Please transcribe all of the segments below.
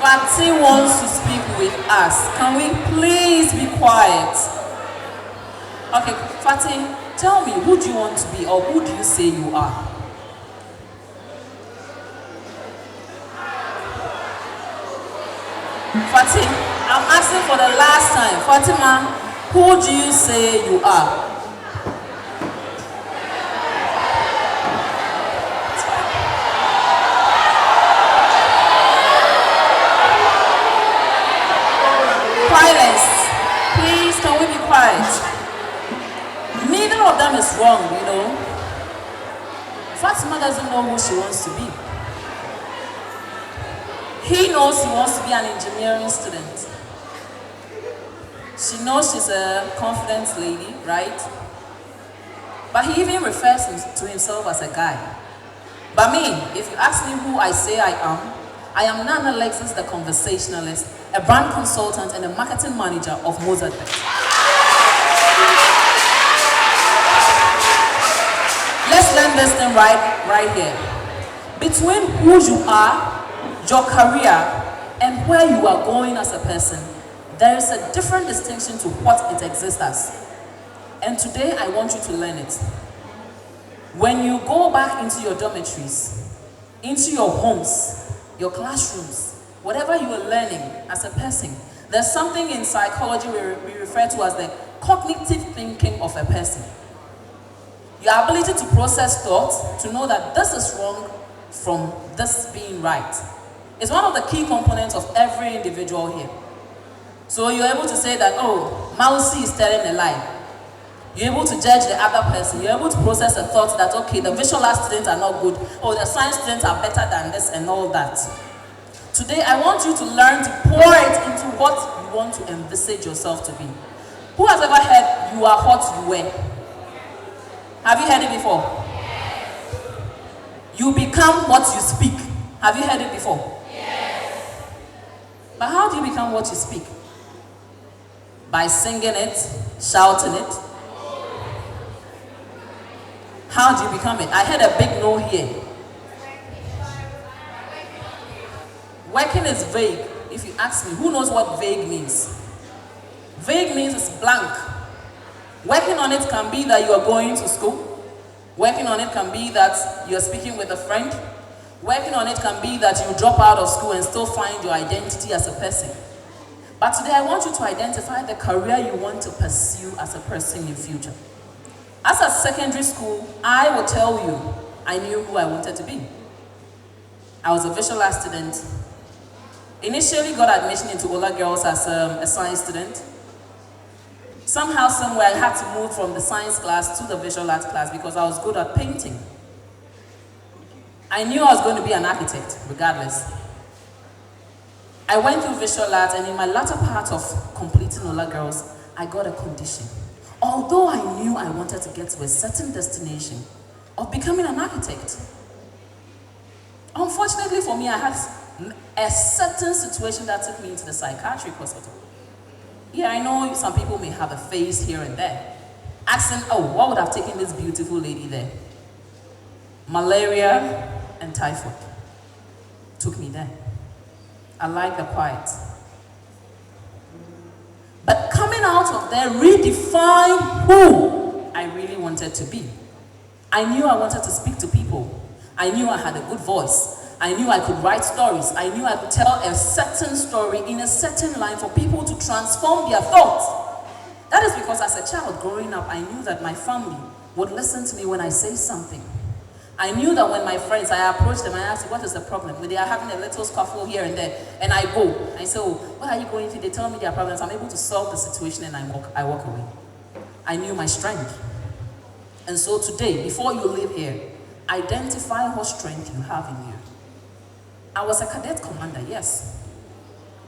Fati wants to speak with us. Can we please be quiet? Okay, Fati, tell me, who do you want to be or who do you say you are? Fati, I'm asking for the last time. Fatima, who do you say you are? Silence. Please, can we be quiet? Neither of them is wrong, you know. Fatima doesn't know who she wants to be. He knows he wants to be an engineering student. She knows she's a confident lady, right? But he even refers to himself as a guy. But me, if you ask me who I say I am Nana Alexis, the conversationalist, a brand consultant, and a marketing manager of Mozart. Let's learn this thing right here. Between who you are, your career, and where you are going as a person, there is a different distinction to what it exists as. And today I want you to learn it. When you go back into your dormitories, into your homes, your classrooms, whatever you are learning as a person, there's something in psychology we refer to as the cognitive thinking of a person. Your ability to process thoughts, to know that this is wrong from this being right, is one of the key components of every individual here. So you're able to say that, oh, Mausi is telling a lie. You're able to judge the other person. You're able to process a thought that, okay, the visual art students are not good, or the science students are better than this and all that. Today, I want you to learn to pour it into what you want to envisage yourself to be. Who has ever heard you are what you were? Have you heard it before? You become what you speak. Have you heard it before? Yes. But how do you become what you speak? By singing it, shouting it. How do you become it? I heard a big no here. Working is vague. If you ask me, who knows what vague means? Vague means it's blank. Working on it can be that you are going to school. Working on it can be that you're speaking with a friend. Working on it can be that you drop out of school and still find your identity as a person. But today I want you to identify the career you want to pursue as a person in future. As a secondary school, I will tell you, I knew who I wanted to be. I was a visual art student. Initially got admission into Ola Girls as a science student. Somehow, somewhere, I had to move from the science class to the visual arts class because I was good at painting. I knew I was going to be an architect, regardless. I went through visual arts, and in my latter part of completing Ola Girls, I got a condition. Although I knew I wanted to get to a certain destination of becoming an architect, unfortunately for me, I had a certain situation that took me into the psychiatric hospital. Yeah, I know some people may have a phase here and there, asking, oh, what would have taken this beautiful lady there? Malaria and typhoid took me there. I like the quiet. But coming out of there redefined who I really wanted to be. I knew I wanted to speak to people. I knew I had a good voice. I knew I could write stories. I knew I could tell a certain story in a certain line for people to transform their thoughts. That is because as a child growing up, I knew that my family would listen to me when I say something. I knew that when my friends, I approached them, I asked, what is the problem? When they are having a little scuffle here and there, and I go. I say, oh, what are you going through? They tell me their problems. I'm able to solve the situation and I walk away. I knew my strength. And so today, before you leave here, identify what strength you have in you. I was a cadet commander, yes.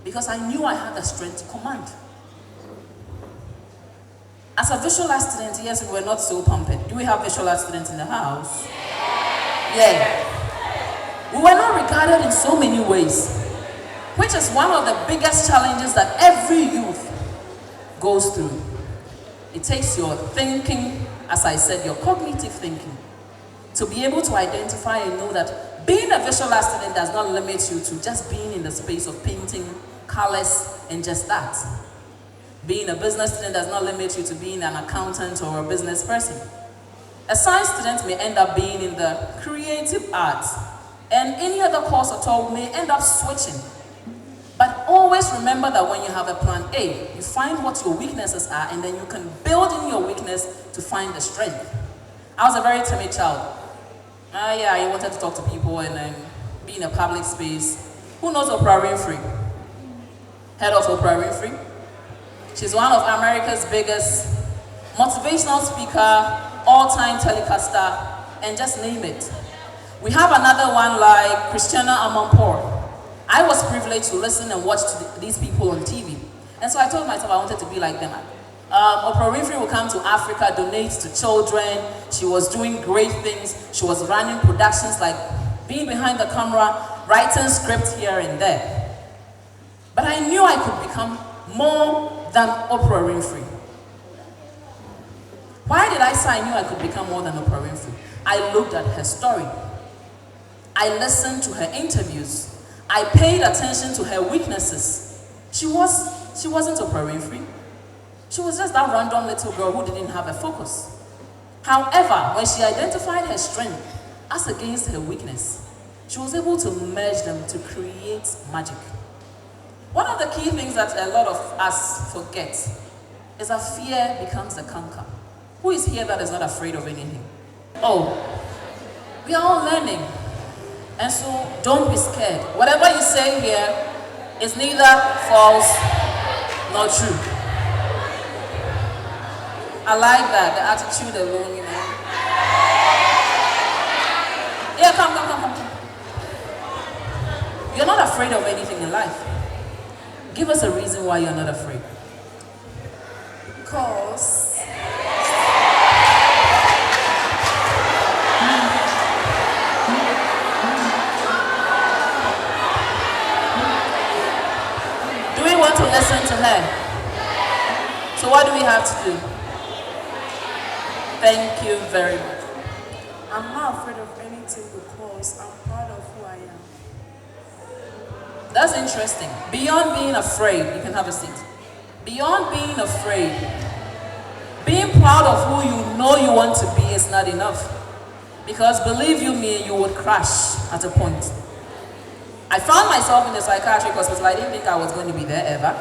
Because I knew I had the strength to command. As a visual art student, yes, we were not so pumped. Do we have visual art students in the house? Yeah. We were not regarded in so many ways, which is one of the biggest challenges that every youth goes through. It takes your thinking, as I said, your cognitive thinking, to be able to identify and know that Being a visual art student does not limit you to just being in the space of painting, colors, and just that. Being a business student does not limit you to being an accountant or a business person. A science student may end up being in the creative arts, and any other course at all may end up switching. But always remember that when you have a plan A, you find what your weaknesses are, and then you can build in your weakness to find the strength. I was a very timid child. I wanted to talk to people and then be in a public space. Who knows Oprah Winfrey? Head of Oprah Winfrey. She's one of America's biggest motivational speaker, all-time telecaster, and just name it. We have another one like Christiana Amanpour. I was privileged to listen and watch these people on TV. And so I told myself I wanted to be like them. Oprah Winfrey would come to Africa, donate to children. She was doing great things. She was running productions, like being behind the camera, writing scripts here and there. But I knew I could become more than Oprah Winfrey. Why did I say I knew I could become more than Oprah Winfrey? I looked at her story. I listened to her interviews. I paid attention to her weaknesses. She wasn't Oprah Winfrey. She was just that random little girl who didn't have a focus. However, when she identified her strength as against her weakness, she was able to merge them to create magic. One of the key things that a lot of us forget is that fear becomes the conquer. Who is here that is not afraid of anything? Oh, we are all learning. And so don't be scared. Whatever you say here is neither false nor true. I like that, the attitude alone, you know. Yeah, come. You're not afraid of anything in life. Give us a reason why you're not afraid. Because do we want to listen to her? So what do we have to do? Thank you very much. I'm not afraid of anything because I'm proud of who I am. That's interesting. Beyond being afraid, you can have a seat. Beyond being afraid, being proud of who you know you want to be is not enough. Because believe you me, you would crash at a point. I found myself in a psychiatric hospital. I didn't think I was going to be there ever.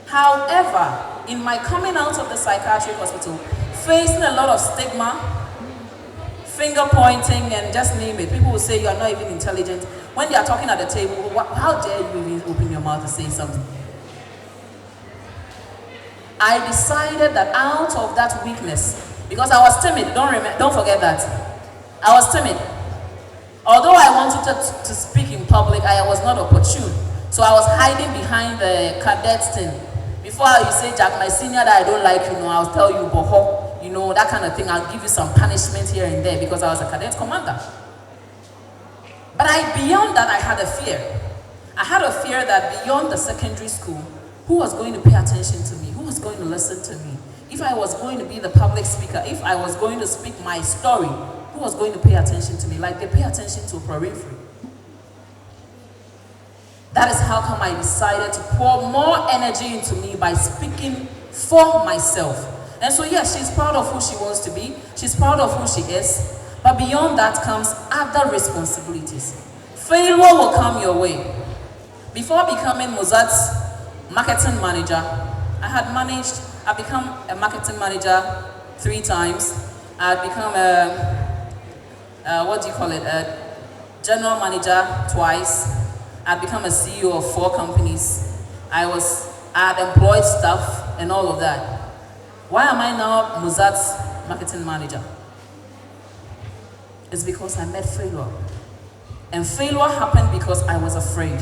However, in my coming out of the psychiatric hospital, facing a lot of stigma, finger pointing, and just name it. People will say you are not even intelligent. When they are talking at the table, how dare you even open your mouth to say something? I decided that out of that weakness, because I was timid, don't forget that. I was timid. Although I wanted to speak in public, I was not opportune. So I was hiding behind the cadets thing. Before you say, Jack, my senior that I don't like, you know, I'll tell you, boho, you know, that kind of thing. I'll give you some punishment here and there because I was a cadet commander. But beyond that, I had a fear. I had a fear that beyond the secondary school, who was going to pay attention to me? Who was going to listen to me? If I was going to be the public speaker, if I was going to speak my story, who was going to pay attention to me? Like they pay attention to Oprah Winfrey. That is how come I decided to pour more energy into me by speaking for myself. And so yes, she's proud of who she wants to be. She's proud of who she is. But beyond that comes other responsibilities. Failure will come your way. Before becoming Mozart's marketing manager, I become a marketing manager 3 times. I had become a general manager twice. I'd become a CEO of 4 companies. I had employed staff and all of that. Why am I now Mozart's marketing manager? It's because I met failure. And failure happened because I was afraid.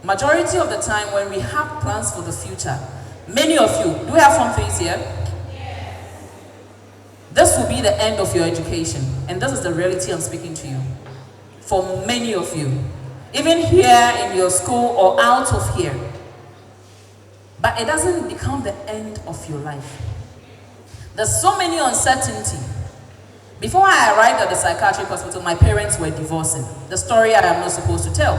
Majority of the time when we have plans for the future, many of you, do we have Form 3s here? Yes. This will be the end of your education. And this is the reality I'm speaking to you. For many of you. Even here in your school or out of here. But it doesn't become the end of your life. There's so many uncertainty. Before I arrived at the psychiatric hospital, my parents were divorcing. The story I am not supposed to tell.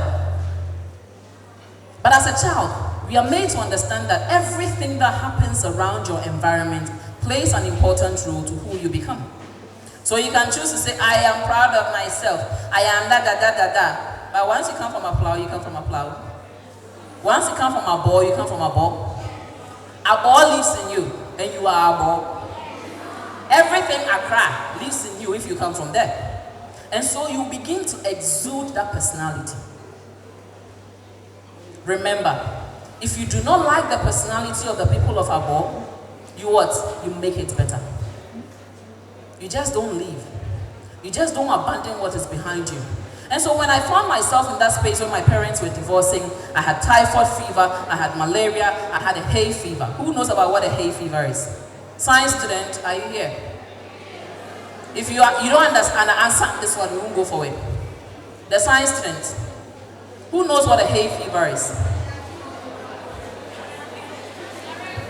But as a child, we are made to understand that everything that happens around your environment plays an important role to who you become. So you can choose to say, I am proud of myself. I am da da da da da. But once you come from a plow, you come from a plow. Once you come from a ball, you come from a ball. A ball lives in you, and you are a ball. Everything Accra lives in you if you come from there. And so you begin to exude that personality. Remember, if you do not like the personality of the people of Abo, you what? You make it better. You just don't leave. You just don't abandon what is behind you. And so when I found myself in that space where my parents were divorcing, I had typhoid fever, I had malaria, I had a hay fever. Who knows about what a hay fever is? Science student, are you here? If you don't understand, answer this one, we won't go for it. The science student, who knows what a hay fever is?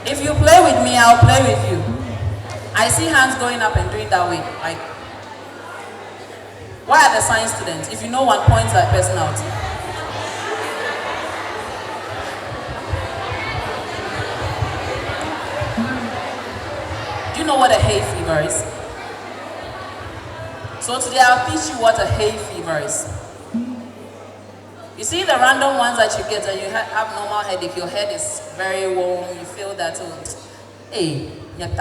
If you play with me, I'll play with you. I see hands going up and doing that way. Like, why are the science students? If you know one, point that person out. Do you know what a hay fever is? So today I'll teach you what a hay fever is. You see the random ones that you get and you have normal headache, your head is very warm, you feel that, hey, and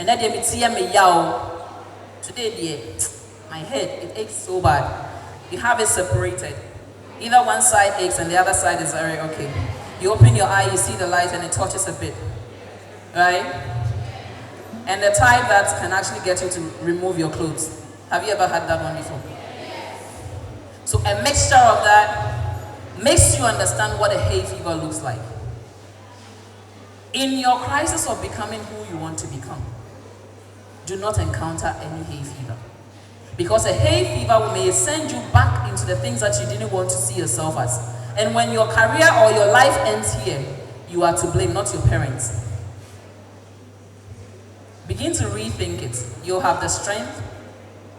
then they see me yow. Today, my head, it aches so bad. You have it separated. Either one side aches and the other side is very okay. You open your eye, you see the light and it touches a bit. Right? And the type that can actually get you to remove your clothes. Have you ever had that one before? So a mixture of that makes you understand what a hay fever looks like. In your crisis of becoming who you want to become, do not encounter any hay fever. Because a hay fever may send you back into the things that you didn't want to see yourself as. And when your career or your life ends here, you are to blame, not your parents. Begin to rethink it. You'll have the strength,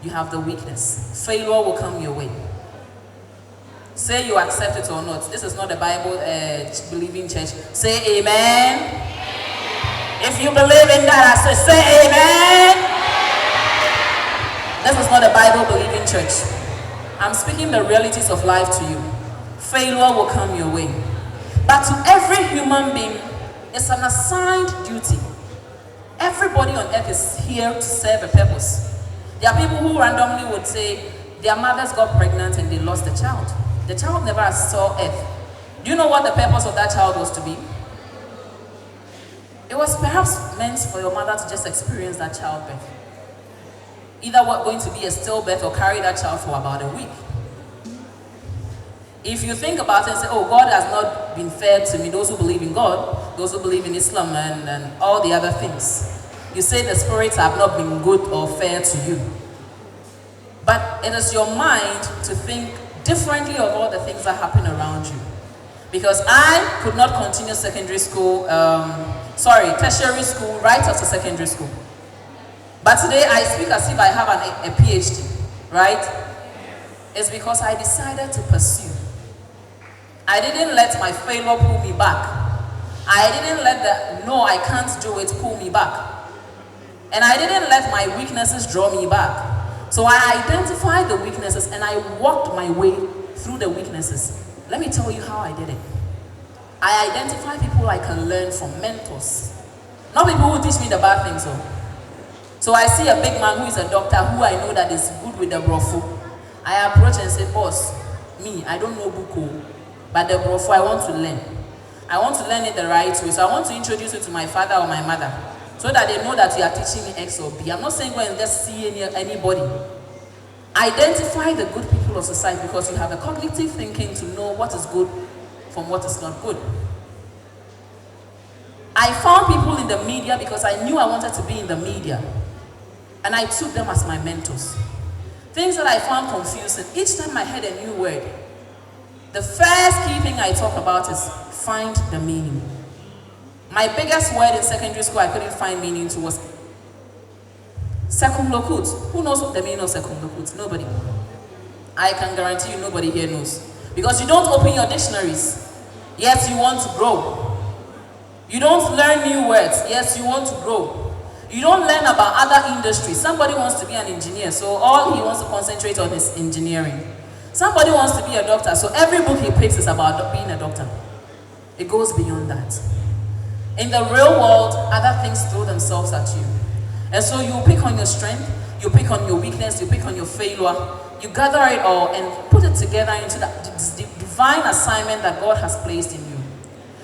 you have the weakness. Failure will come your way. Say you accept it or not. This is not a Bible believing church. Say amen. If you believe in that, I say amen. This is not a Bible believing church. I'm speaking the realities of life to you. Failure will come your way. But to every human being, it's an assigned duty. Everybody on earth is here to serve a purpose. There are people who randomly would say their mothers got pregnant and they lost the child. The child never saw earth. Do you know what the purpose of that child was to be? It was perhaps meant for your mother to just experience that childbirth. Either what going to be a stillbirth or carry that child for about a week. If you think about it and say, oh, God has not been fair to me, those who believe in God, those who believe in Islam and all the other things, you say the spirits have not been good or fair to you. But it is your mind to think differently of all the things that happen around you. Because I could not continue secondary school, tertiary school right after secondary school. But today I speak as if I have a PhD, right? It's because I decided to pursue. I didn't let my failure pull me back. I didn't let the no, I can't do it pull me back. And I didn't let my weaknesses draw me back. So I identified the weaknesses and I walked my way through the weaknesses. Let me tell you how I did it. I identify people I can learn from, mentors. Not people who teach me the bad things. So I see a big man who is a doctor who I know that is good with the brofo. I approach and say, boss, me, I don't know buko, but the brofo I want to learn. I want to learn it the right way. So I want to introduce it to my father or my mother so that they know that you are teaching me X or B. I'm not saying go and just see anybody. Identify the good people of society because you have a cognitive thinking to know what is good from what is not good. I found people in the media because I knew I wanted to be in the media. And I took them as my mentors. Things that I found confusing. Each time I heard a new word, the first key thing I talk about is find the meaning. My biggest word in secondary school I couldn't find meaning to was Circumlocute. Who knows what the meaning of circumlocute? Nobody. I can guarantee you nobody here knows. Because you don't open your dictionaries, yet you want to grow. You don't learn new words, yes, you want to grow. You don't learn about other industries. Somebody wants to be an engineer, so all he wants to concentrate on is engineering. Somebody wants to be a doctor, so every book he picks is about being a doctor. It goes beyond that. In the real world, other things throw themselves at you. And so you pick on your strength, you pick on your weakness, you pick on your failure, you gather it all and put it together into the divine assignment that God has placed in you.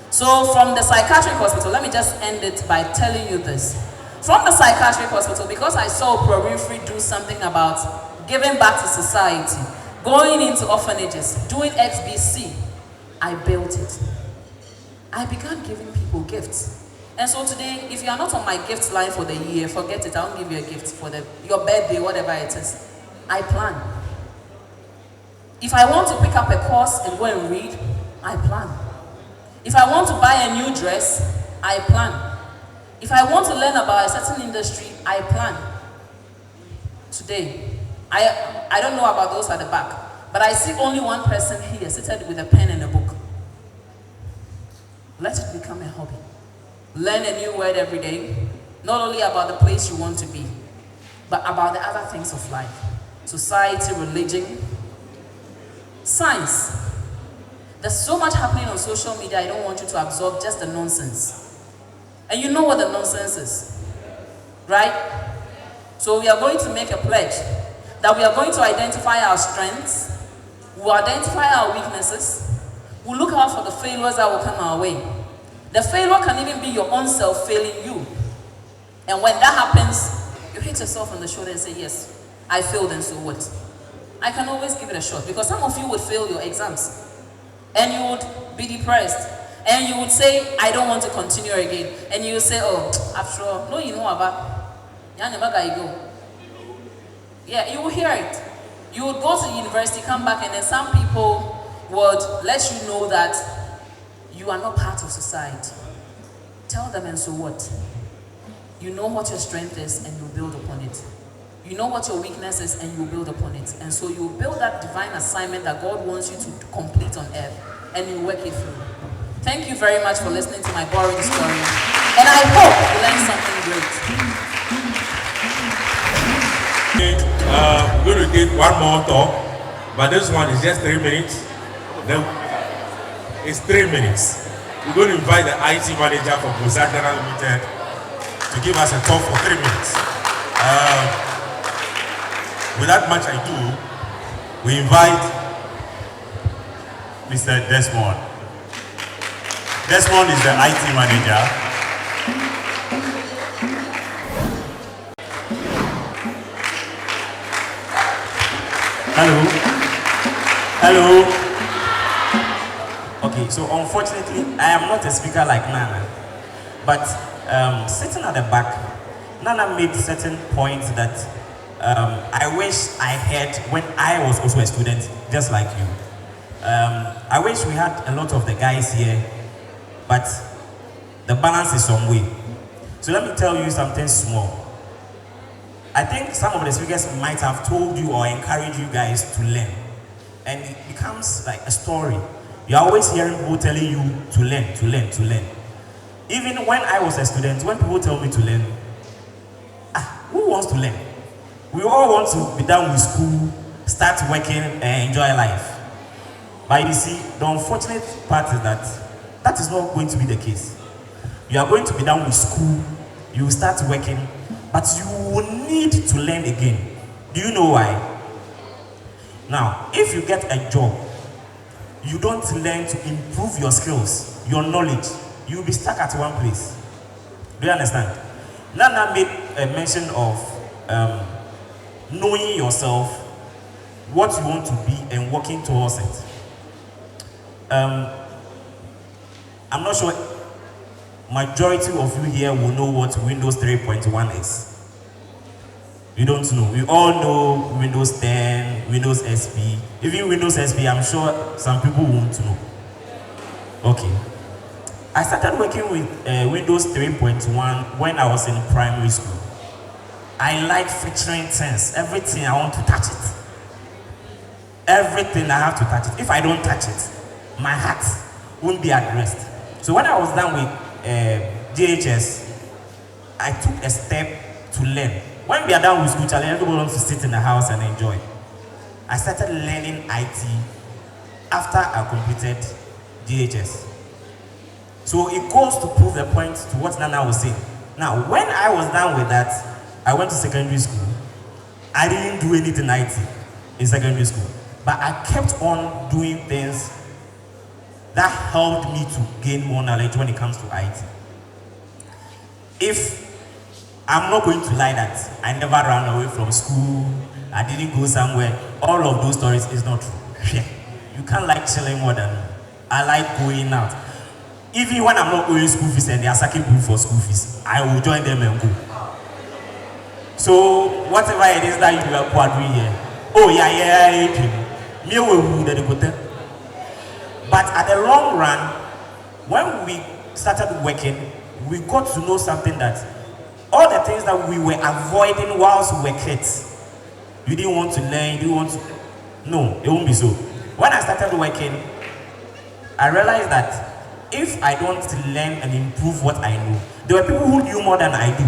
So from the psychiatric hospital, let me just end it by telling you this. From the psychiatric hospital, because I saw Pro Winfrey do something about giving back to society, going into orphanages, doing XBC, I built it. I began giving people gifts. And so today, if you are not on my gift line for the year, forget it. I won't give you a gift for your birthday, whatever it is. I plan. If I want to pick up a course and go and read, I plan. If I want to buy a new dress, I plan. If I want to learn about a certain industry, I plan. Today, I don't know about those at the back, but I see only one person here seated with a pen and a book. Let it become a hobby. Learn a new word every day, not only about the place you want to be, but about the other things of life. Society, religion, science. There's so much happening on social media, I don't want you to absorb just the nonsense. And you know what the nonsense is, right? So we are going to make a pledge that we are going to identify our strengths, we'll identify our weaknesses, we'll look out for the failures that will come our way. The failure can even be your own self failing you. And when that happens, you hit yourself on the shoulder and say, yes, I failed, and so what? I can always give it a shot, because some of you would fail your exams and you would be depressed and you would say, I don't want to continue again. And you would say, oh, after all, no, you know about, yeah, you will hear it. You would go to the university, come back, and then some people would let you know that you are not part of society. Tell them, and so what? You know what your strength is, and you build upon it. You know what your weakness is, and you build upon it. And so you build that divine assignment that God wants you to complete on earth, and you work it through. Thank you very much for listening to my boring story. And I hope you learned something great. We're going to take one more talk, but this one is just 3 minutes. Then it's 3 minutes. We're going to invite the IT manager for Bosatana Limited to give us a talk for 3 minutes. Without much ado, we invite Mr. Desmond. Desmond is the IT manager. Hello. Hello. Okay, so unfortunately, I am not a speaker like Nana, but sitting at the back, Nana made certain points that I wish I had when I was also a student, just like you. I wish we had a lot of the guys here, but the balance is some way. So let me tell you something small. I think some of the speakers might have told you or encouraged you guys to learn. And it becomes like a story. You're always hearing people telling you to learn, to learn, to learn. Even when I was a student, when people tell me to learn, who wants to learn? We all want to be done with school, start working, and enjoy life. But you see, the unfortunate part is that is not going to be the case. You are going to be done with school, you will start working, but you will need to learn again. Do you know why? Now, if you get a job, you don't learn to improve your skills, your knowledge, you will be stuck at one place. Do you understand? Nana made a mention of knowing yourself, what you want to be, and working towards it. I'm not sure majority of you here will know what Windows 3.1 is. You don't know. We all know Windows 10, Windows SP. Even Windows SP, I'm sure some people won't know. Okay. I started working with Windows 3.1 when I was in primary school. I like featuring things. Everything I want to touch it. Everything I have to touch it. If I don't touch it, my heart won't be at rest. So when I was done with JHS, I took a step to learn. When we are done with school, everybody wants to sit in the house and enjoy. I started learning IT after I completed JHS. So it goes to prove the point to what Nana was saying. Now, when I was done with that, I went to secondary school. I didn't do anything IT in secondary school, but I kept on doing things that helped me to gain more knowledge when it comes to IT. If I'm not going to lie that I never ran away from school, I didn't go somewhere, all of those stories is not true. You can't like chilling more than me. I like going out. Even when I'm not owing school fees and they are sacking people for school fees, I will join them and go. So whatever it is that you are doing here, oh yeah, me will do the. But at the long run, when we started working, we got to know something that all the things that we were avoiding whilst we were kids, you didn't want to learn, you didn't want to. No, it won't be so. When I started working, I realized that if I don't learn and improve what I know, there were people who knew more than I do.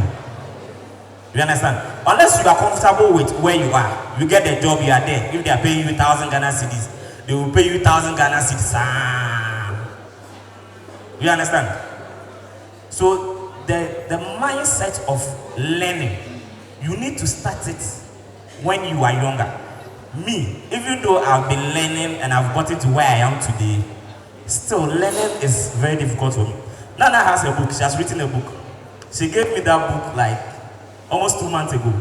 You understand? Unless you are comfortable with where you are, you get the job, you are there. If they are paying you 1,000 Ghana cedis, they will pay you 1,000 Ghana cedis. You understand? So the mindset of learning, you need to start it when you are younger. Me, even though I've been learning and I've gotten to where I am today, still learning is very difficult for me. Nana has a book, she has written a book. She gave me that book like almost 2 months ago.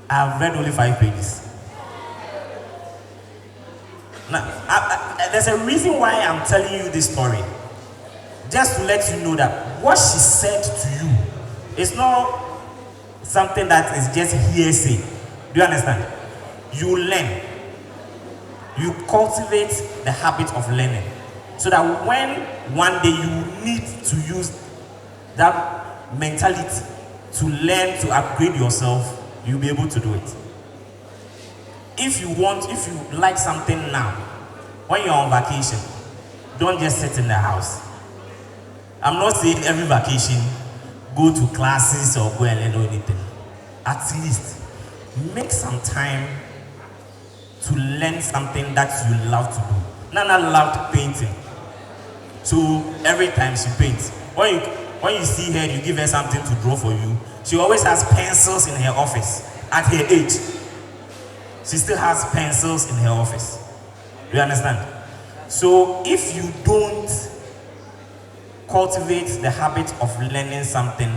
I've read only 5 pages. Now, there's a reason why I'm telling you this story. Just to let you know that what she said to you is not something that is just hearsay. Do you understand? You learn. You cultivate the habit of learning. So that when one day you need to use that mentality to learn to upgrade yourself, you'll be able to do it. If you like something now, when you're on vacation, don't just sit in the house. I'm not saying every vacation, go to classes or go and learn anything. At least, make some time to learn something that you love to do. Nana loved painting. So every time she paints, when you see her, you give her something to draw for you. She always has pencils in her office. At her age, she still has pencils in her office. You understand? So if you don't cultivate the habit of learning something,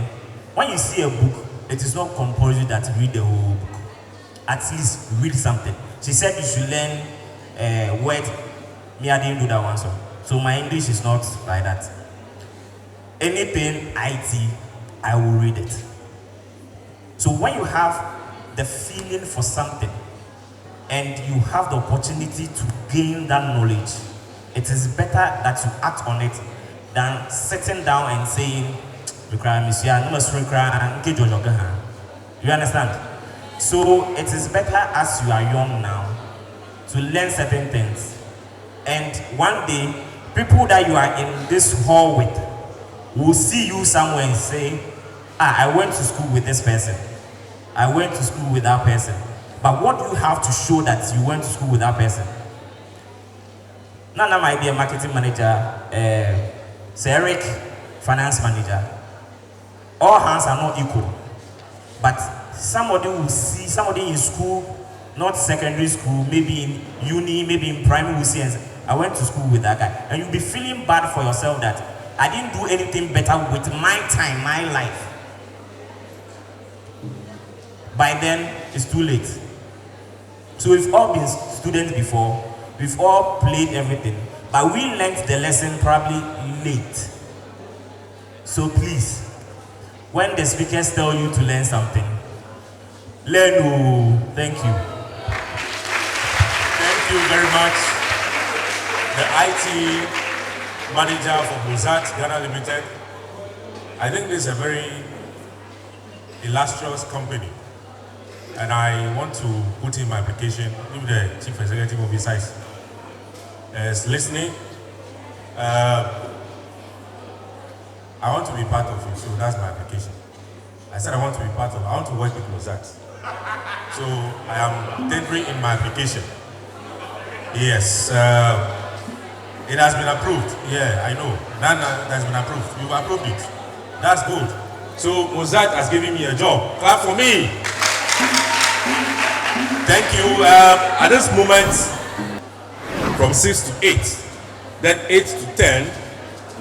when you see a book, it is not compulsory that you read the whole book. At least read something. She said you should learn word. Me, I didn't do that one, so my English is not like that. Anything IT, I will read it. So when you have the feeling for something and you have the opportunity to gain that knowledge, it is better that you act on it than sitting down and saying, you understand? So it is better as you are young now to learn certain things. And one day, people that you are in this hall with will see you somewhere and say, I went to school with this person. I went to school with that person. But what do you have to show that you went to school with that person? Nana might be a marketing manager, Sir Eric, finance manager. All hands are not equal. But somebody will see, somebody in school, not secondary school, maybe in uni, maybe in primary, will see and say, I went to school with that guy. And you'll be feeling bad for yourself that I didn't do anything better with my time, my life. By then, it's too late. So we've all been students before, we've all played everything, but we learned the lesson probably late. So please, when the speakers tell you to learn something, learn. Oh, thank you. Thank you very much. The IT manager for Mozart Ghana Limited. I think this is a very illustrious company, and I want to put in my application. If the chief executive officer is listening, I want to be part of it, so that's my application. I said I want to be part of it. I want to work with Mozart. So I am tendering in my application. Yes, it has been approved. Yeah, I know. That has been approved. You've approved it. That's good. So Mozart has given me a job. Clap for me. Thank you. At this moment, from 6 to 8, then 8 to 10,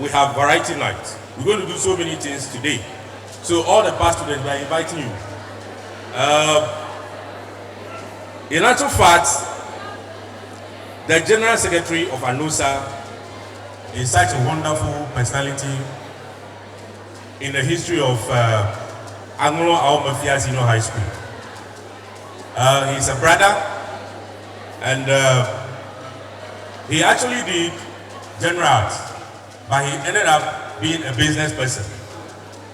we have variety night. We're going to do so many things today. So all the past students, we are inviting you. In actual fact, the General Secretary of ANOSA is such a wonderful personality in the history of ANOSA Homecoming High School. He's a brother, and he actually did general arts, but he ended up being a business person.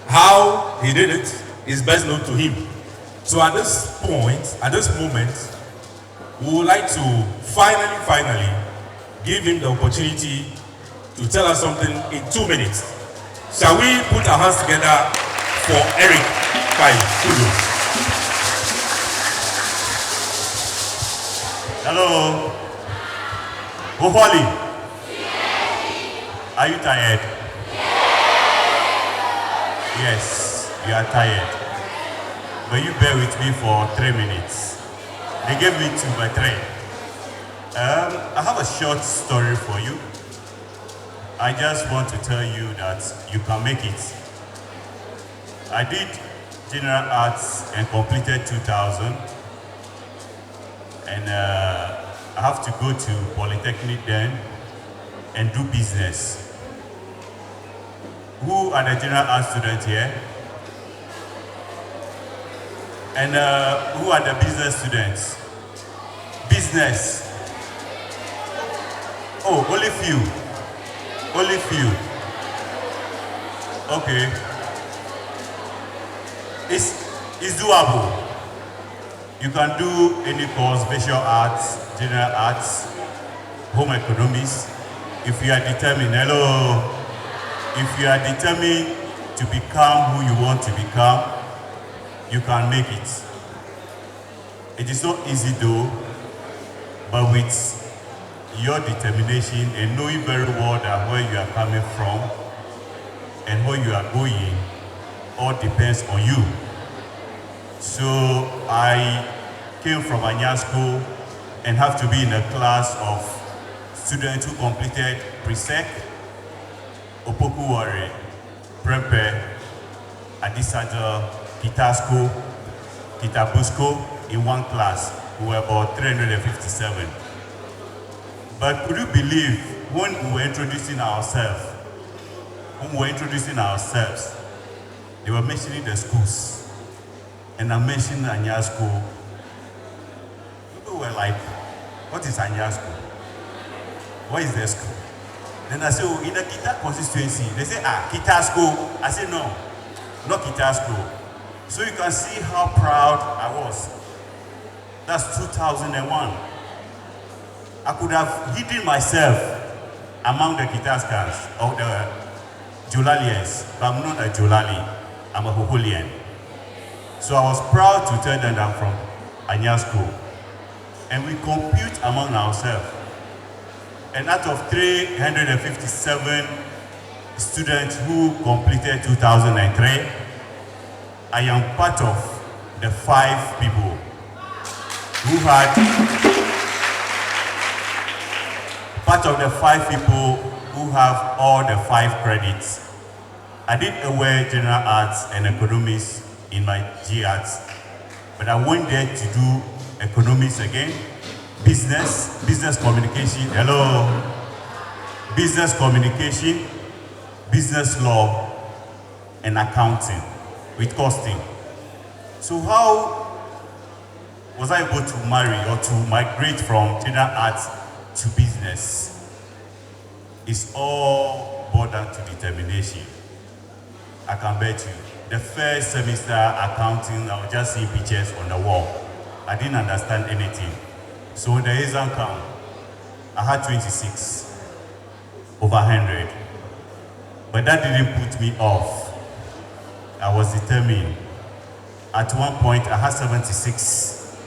How he did it is best known to him. So at this point, at this moment, we would like to finally give him the opportunity to tell us something in 2 minutes. Shall we put our hands together for Eric by Studio? Hello. Holy. Are you tired? Yes, you are tired. But you bear with me for 3 minutes. They gave me 2 by 3. I have a short story for you. I just want to tell you that you can make it. I did general arts and completed 2000. And I have to go to Polytechnic then and do business. Who are the general arts students here? And who are the business students? Business. Oh, only few. Only few. Okay. It's doable. You can do any course, visual arts, general arts, home economics. If you are determined, hello. If you are determined to become who you want to become, you can make it. It is not easy though, but with your determination and knowing very well that where you are coming from and where you are going, all depends on you. So I came from Anya school and have to be in a class of students who completed pre-sec, Opokuware, Prempe, Adisaja, Kitasco, Kitabusco in one class. We were about 357. But could you believe when we were introducing ourselves, they were mentioning the schools. And I mentioned Anya school. People were like, what is Anya school? What is the school? Then I said, oh, in the Kita constituency. They say, Kita school. I said, no, not Kita school. So you can see how proud I was. That's 2001. I could have hidden myself among the Kitaskans or the Jolalians, but I'm not a Jolali, I'm a Hoholian. So I was proud to tell them that I'm from Anya school. And we compute among ourselves. And out of 357 students who completed 2003, I am part of the 5 people who had have all the 5 credits. I did aware general arts and economics in my G arts, but I went there to do economics again, business communication, hello, business communication, business law, and accounting with costing. So how was I able to marry or to migrate from general arts to business? It's all boiled down to determination. I can bet you. the first semester accounting, I was just seeing pictures on the wall. I didn't understand anything. So when the exam came, I had 26 over 100. But that didn't put me off. I was determined. At one point, I had 76.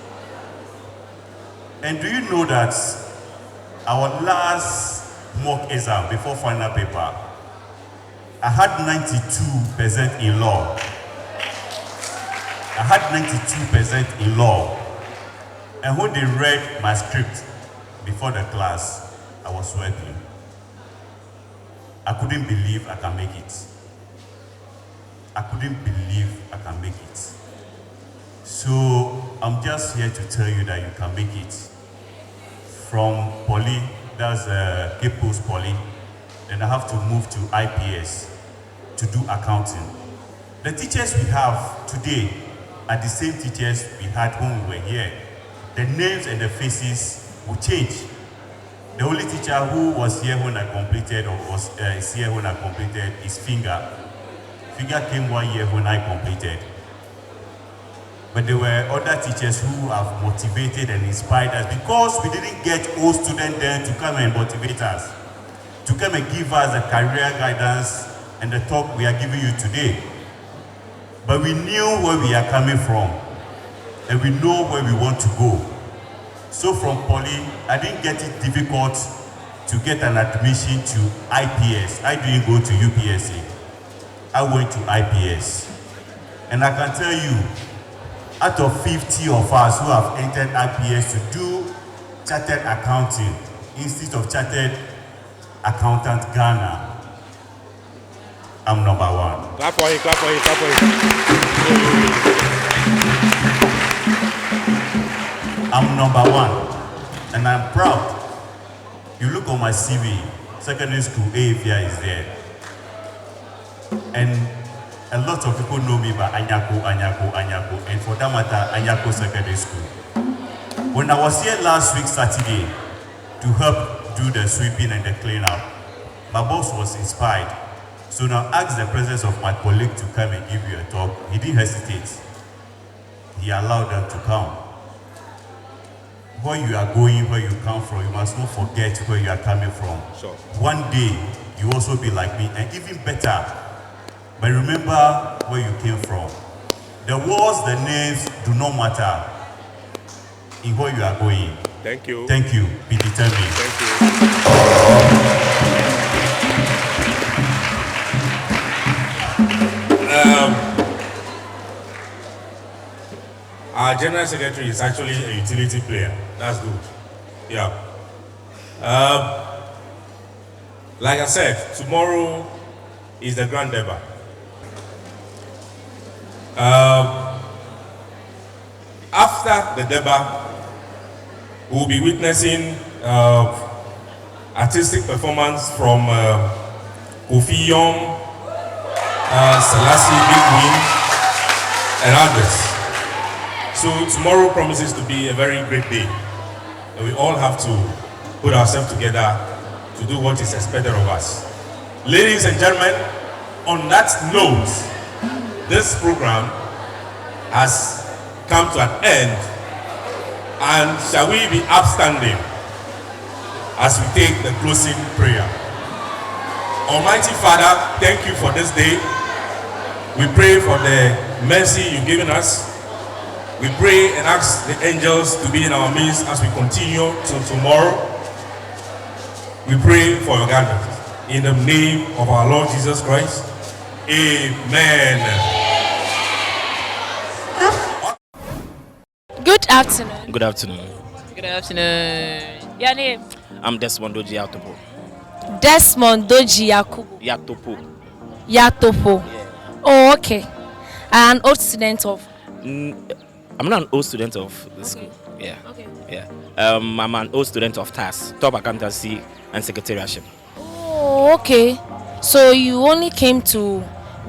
And do you know that our last mock exam before final paper, I had 92% in law. I had 92% in law. And when they read my script before the class, I was sweating. I couldn't believe I can make it. I couldn't believe I can make it. So I'm just here to tell you that you can make it. From Poly, that's Cape Coast Poly, and I have to move to IPS to do accounting. The teachers we have today are the same teachers we had when we were here. The names and the faces will change. The only teacher who was here when I completed or is here when I completed is Finger. Finger came 1 year when I completed. But there were other teachers who have motivated and inspired us because we didn't get old students then to come and motivate us, to come and give us the career guidance and the talk we are giving you today. But we knew where we are coming from and we know where we want to go. So from Poly, I didn't get it difficult to get an admission to IPS. I didn't go to UPSA. I went to IPS. And I can tell you, out of 50 of us who have entered IPS to do chartered accounting instead of chartered accountant Ghana, I'm number one. Clap for him, clap for him, clap for him. I'm number one, and I'm proud. You look on my CV, secondary school, AFIA is there. And a lot of people know me by Anyako, and for that matter, Anyako Secondary School. When I was here last week, Saturday, to help do the sweeping and the cleanup, my boss was inspired. So now ask the presence of my colleague to come and give you a talk. He didn't hesitate. He allowed them to come. Where you are going, where you come from, you must not forget where you are coming from. Sure. One day, you also be like me, and even better. But remember where you came from. The words, the names do not matter in where you are going. Thank you. Thank you. Be determined. Thank you. Our General Secretary is actually a utility player. That's good. Yeah. Like I said, tomorrow is the Grand Deba. After the Deba, we'll be witnessing artistic performance from Kofi Young, Selassie Big Win, and others. So tomorrow promises to be a very great day. And we all have to put ourselves together to do what is expected of us. Ladies and gentlemen, on that note, this program has come to an end. And shall we be upstanding as we take the closing prayer? Almighty Father, thank you for this day. We pray for the mercy you've given us. We pray and ask the angels to be in our midst as we continue till tomorrow. We pray for your guidance. In the name of our Lord Jesus Christ. Amen. Good afternoon. Good afternoon. Good afternoon. Your name? I'm Desmond Doji Yatopo. Desmond Doji Yakubu. Yatopo. Yatopo. Yeah. Oh, okay. An old student of. I'm not an old student of the school. Yeah. Okay. Yeah. I'm an old student of TAS, Top Accountancy and Secretariatship. Oh, okay. So you only came to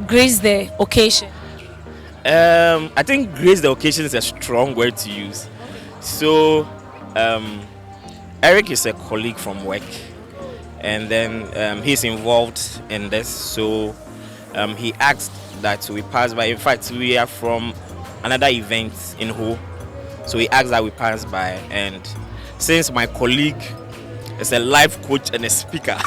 grace the occasion. I think grace the occasion is a strong word to use. So, Eric is a colleague from work, and then he's involved in this. So, he asked that we pass by. In fact, we are from another event in Ho, so he asked that we pass by. And since my colleague is a life coach and a speaker,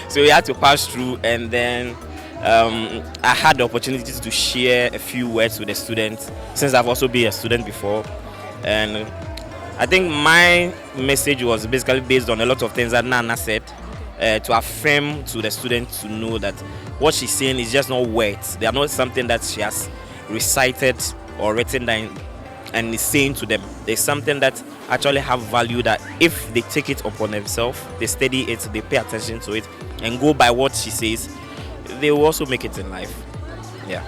so we had to pass through. And then I had the opportunity to share a few words with the students, since I've also been a student before. And I think my message was basically based on a lot of things that Nana said, to affirm to the students to know that what she's saying is just not words. They are not something that she has recited or written down and is saying to them. There's something that actually have value, that if they take it upon themselves, they study it, they pay attention to it, and go by what she says, they will also make it in life. Yeah.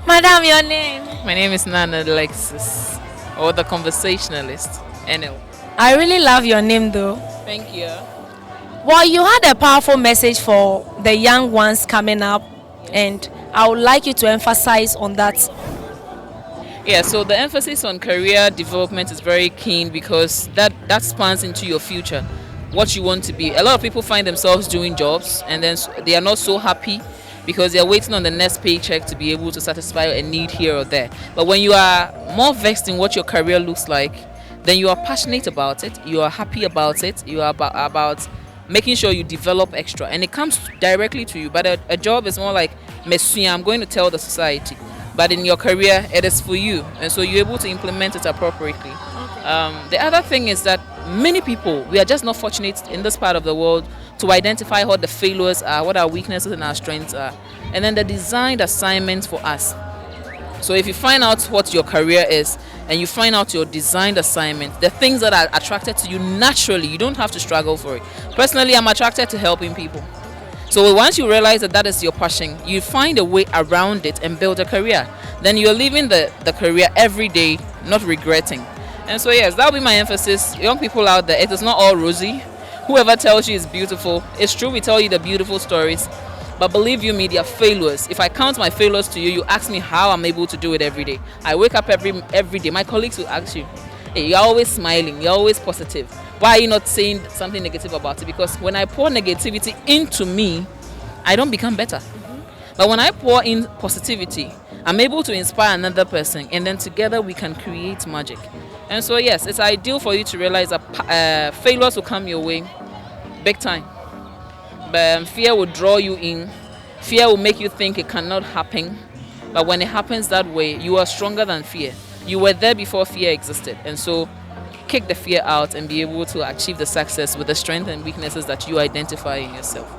Madam, your name? My name is Nana Alexis, or the conversationalist, NL. I really love your name though. Thank you. Well, you had a powerful message for the young ones coming up, and I would like you to emphasize on that. Yeah, so the emphasis on career development is very keen, because that spans into your future, what you want to be. A lot of people find themselves doing jobs and then they are not so happy because they are waiting on the next paycheck to be able to satisfy a need here or there. But when you are more vexed in what your career looks like, then you are passionate about it, you are happy about it, you are about making sure you develop extra, and it comes directly to you. But a job is more like, Messia, I'm going to tell the society. But in your career, it is for you, and so you're able to implement it appropriately. The other thing is that many people, we are just not fortunate in this part of the world to identify what the failures are, what our weaknesses and our strengths are, and then the designed assignments for us. So if you find out what your career is and you find out your designed assignment, the things that are attracted to you naturally, you don't have to struggle for it. Personally, I'm attracted to helping people. So once you realize that that is your passion, you find a way around it and build a career. Then you're living the career every day, not regretting. And so yes, that'll be my emphasis. Young people out there, it is not all rosy. Whoever tells you is beautiful, it's true, we tell you the beautiful stories. But believe you me, they are failures. If I count my failures to you, you ask me how I'm able to do it every day. I wake up every day. My colleagues will ask you, hey, you're always smiling, you're always positive. Why are you not saying something negative about it? Because when I pour negativity into me, I don't become better. But when I pour in positivity, I'm able to inspire another person, and then together we can create magic. And so yes, it's ideal for you to realize that failures will come your way big time. But fear will draw you in. Fear will make you think it cannot happen. But when it happens that way, you are stronger than fear. You were there before fear existed. And so kick the fear out and be able to achieve the success with the strengths and weaknesses that you identify in yourself.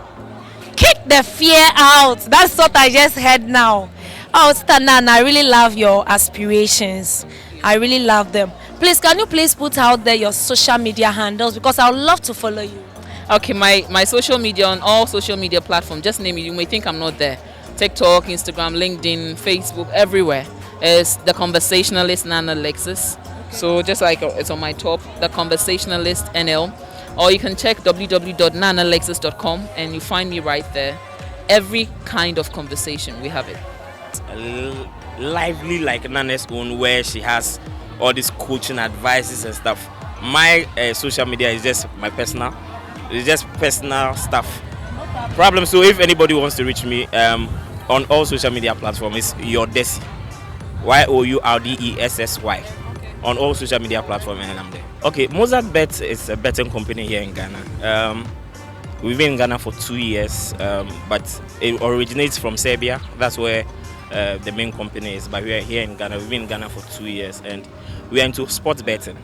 Kick the fear out. That's what I just heard now. Oh, Sister Nana, I really love your aspirations. I really love them. Please, can you please put out there your social media handles, because I would love to follow you. Okay, my social media, on all social media platforms, just name it. You may think I'm not there. TikTok, Instagram, LinkedIn, Facebook, everywhere. It's The Conversationalist Nana Alexis. So just like it's on my top, The Conversationalist NL. Or you can check www.nanalexis.com and you find me right there. Every kind of conversation, we have it. Lively like Nana's own, where she has all these coaching advices and stuff. My social media is just my personal. It's just personal stuff. Problem. So if anybody wants to reach me on all social media platforms, it's Yourdessy, YOURDESSY, on all social media platforms, and I'm there. Okay, Mozart Bet is a betting company here in Ghana. We've been in Ghana for 2 years, but it originates from Serbia. That's where the main company is. But we are here in Ghana. We've been in Ghana for 2 years, and we are into sports betting.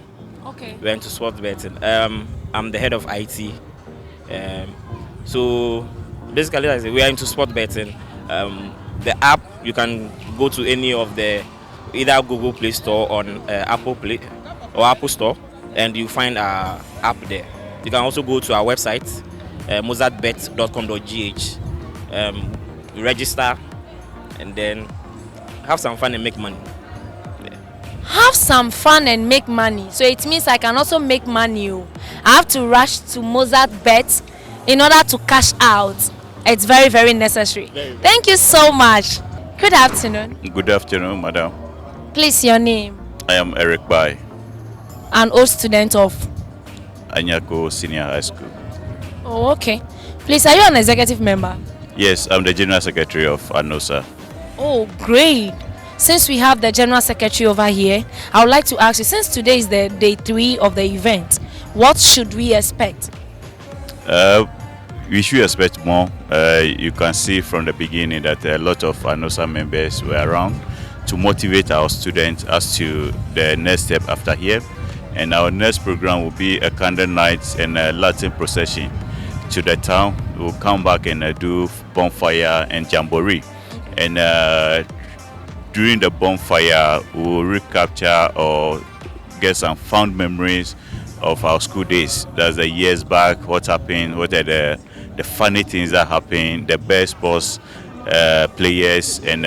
Okay. We are into sports betting. I'm the head of IT. So basically, like I say, we are into sport betting. The app, you can go to any of the either Google Play Store or Apple Play or Apple Store, and you find our app there. You can also go to our website, mozartbet.com.gh, register, and then have some fun and make money. Have some fun and make money. So it means I can also make money. I have to rush to Mozart Bet in order to cash out. It's very, very necessary. Thank you so much. Good afternoon. Good afternoon, madam. Please, your name. I am Eric Bai, An old student of. Anyako Senior High School. Oh, okay. Please, are you an executive member? Yes, I'm the General Secretary of ANOSA. Oh, great. Since we have the General Secretary over here, I would like to ask you, since today is the day 3 of the event, what should we expect? We should expect more. You can see from the beginning that a lot of ANOSA members were around to motivate our students as to the next step after here. And our next program will be a candle night and a Latin procession to the town. We'll come back and do bonfire and jamboree. And during the bonfire, we'll recapture or get some fond memories of our school days. That's the years back, what happened, what are the funny things that happened, the best sports players and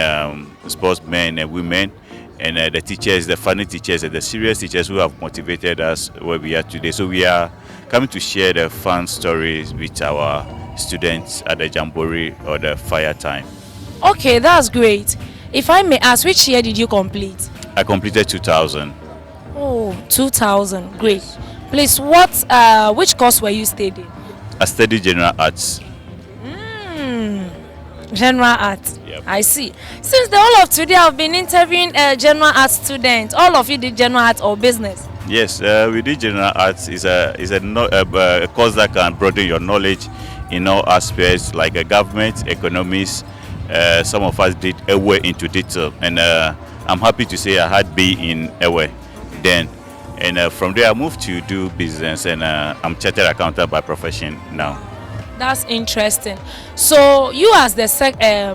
sportsmen and women, and the teachers, the funny teachers and the serious teachers who have motivated us where we are today. So we are coming to share the fun stories with our students at the jamboree or the fire time. Okay, that's great. If I may ask, which year did you complete? I completed 2000. Oh, 2000. Great. Please, which course were you studying? I studied general arts. General arts. Yep. I see. Since the whole of today I've been interviewing general arts students, all of you did general arts or business? Yes, we did general arts. It's a course that can broaden your knowledge in all aspects, like government, economics. Some of us did Ewe into detail, and I'm happy to say I had B in Ewe then. And from there I moved to do business, and I'm chartered accountant by profession now. That's interesting. So you as the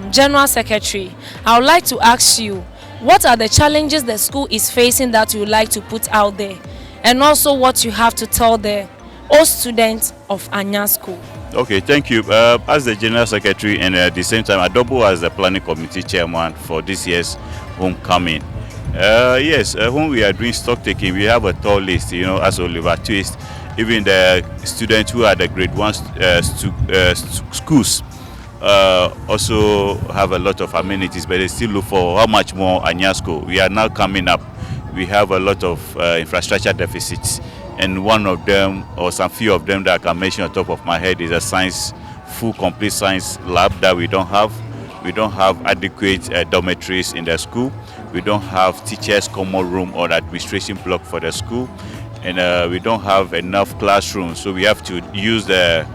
general secretary, I would like to ask you, what are the challenges the school is facing that you would like to put out there? And also what you have to tell the old students of Anya School. Okay, thank you. As the general secretary and at the same time I double as the planning committee chairman for this year's homecoming. Yes, when we are doing stock taking, we have a tall list, as Oliver Twist. Even the students who are the grade 1 schools also have a lot of amenities, but they still look for how much more Anya School. We are now coming up. We have a lot of infrastructure deficits, and one of them, or some few of them that I can mention on top of my head, is a full complete science lab that we don't have. We don't have adequate dormitories in the school. We don't have teachers' common room or administration block for the school, and we don't have enough classrooms. So we have to use the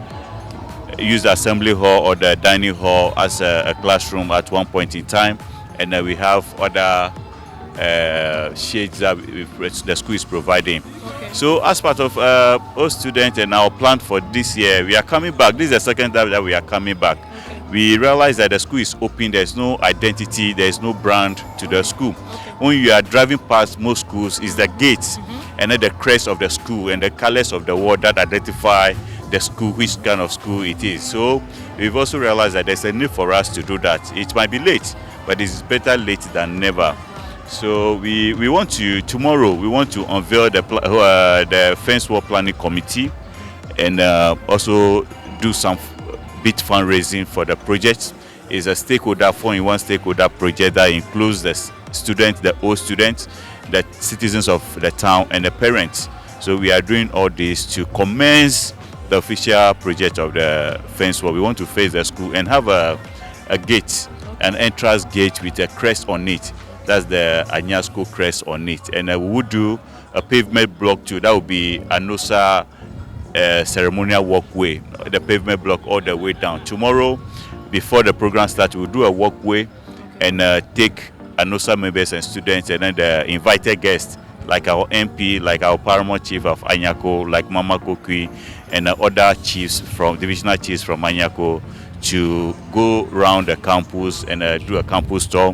assembly hall or the dining hall as a classroom at one point in time, and we have other shades that the school is providing. Okay. So as part of our students and our plan for this year, we are coming back. This is the second time that we are coming back. Okay. We realize that the school is open, there's no identity, there's no brand to the school. Okay. When you are driving past most schools, is the gates and then the crest of the school and the colors of the word that identify the school, which kind of school it is. So we've also realized that there's a need for us to do that. It might be late, but it's better late than never. So we want to, tomorrow, we want to unveil the fence wall planning committee, and also do some bit fundraising for the project. It's a stakeholder, 4-in-1 stakeholder project that includes the students, the old students, the citizens of the town, and the parents. So we are doing all this to commence the official project of the fence wall. We want to face the school and have a gate, an entrance gate with a crest on it. That's the Anya School crest on it. And we would do a pavement block too. That would be ANOSA ceremonial walkway, the pavement block all the way down. Tomorrow, before the program starts, we'll do a walkway and take ANOSA members and students, and then the invited guests, like our MP, like our Paramount Chief of Anyako, like Mama Kokui, and other chiefs from divisional chiefs from Anyako, to go around the campus and do a campus tour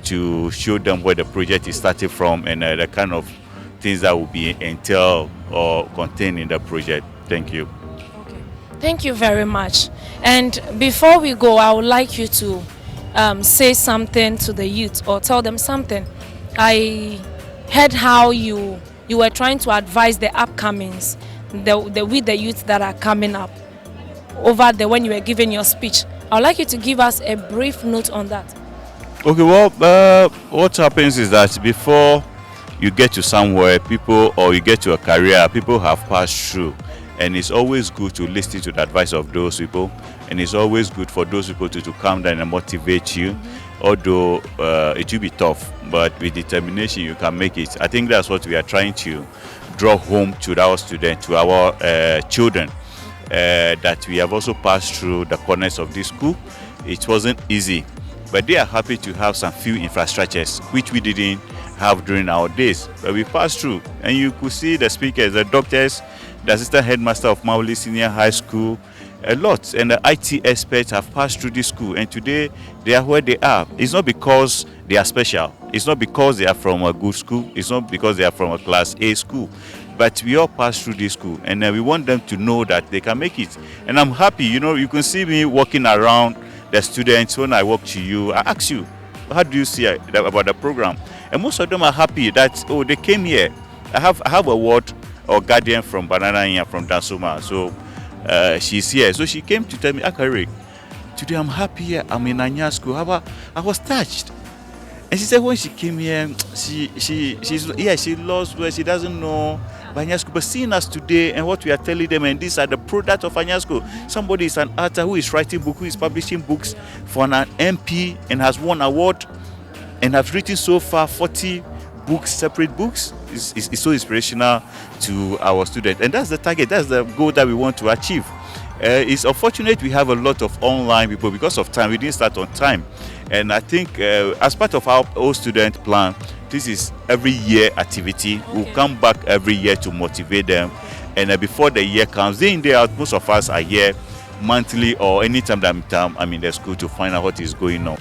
to show them where the project is starting from and the kind of things that will be entailed or contained in the project. Thank you. Okay. Thank you very much. And before we go, I would like you to say something to the youth or tell them something. I heard how you were trying to advise the upcomings, with the youth that are coming up over there when you were giving your speech. I would like you to give us a brief note on that. Okay, well, what happens is that before you get to somewhere, or you get to a career, people have passed through And it's always good to listen to the advice of those people. And it's always good for those people to come down and motivate you. Although it will be tough, but with determination you can make it. I think that's what we are trying to draw home to our students, to our children, that we have also passed through the corners of this school. It wasn't easy, but they are happy to have some few infrastructures which we didn't have during our days. But we passed through, and you could see the speakers, the doctors, the assistant headmaster of Mauli Senior High School, a lot, and the IT experts have passed through this school, and today they are where they are. It's not because they are special. It's not because they are from a good school. It's not because they are from a class A school. But we all pass through this school, and we want them to know that they can make it. And I'm happy, you can see me walking around the students. When I walk to you, I ask you, how do you see about the program? And most of them are happy that, oh, they came here. I have a ward or guardian from Banana here from Dansuma. So she's here. So she came to tell me, Akari, today I'm happy here. I'm in Anya school. I was touched. And she said when she came here, she lost where she doesn't know Anya school. But seeing us today and what we are telling them, and these are the products of Anya school. Somebody is an author who is writing books, who is publishing books for an MP and has won award and have written so far 40 books, separate books. Is so inspirational to our students, and that's the target, that's the goal that we want to achieve. It's unfortunate we have a lot of online people because of time. We didn't start on time, and I think as part of our whole student plan, this is every year activity. Okay. We'll come back every year to motivate them, and before the year comes, day in, day out, most of us are here monthly or anytime that I'm in the school to find out what is going on.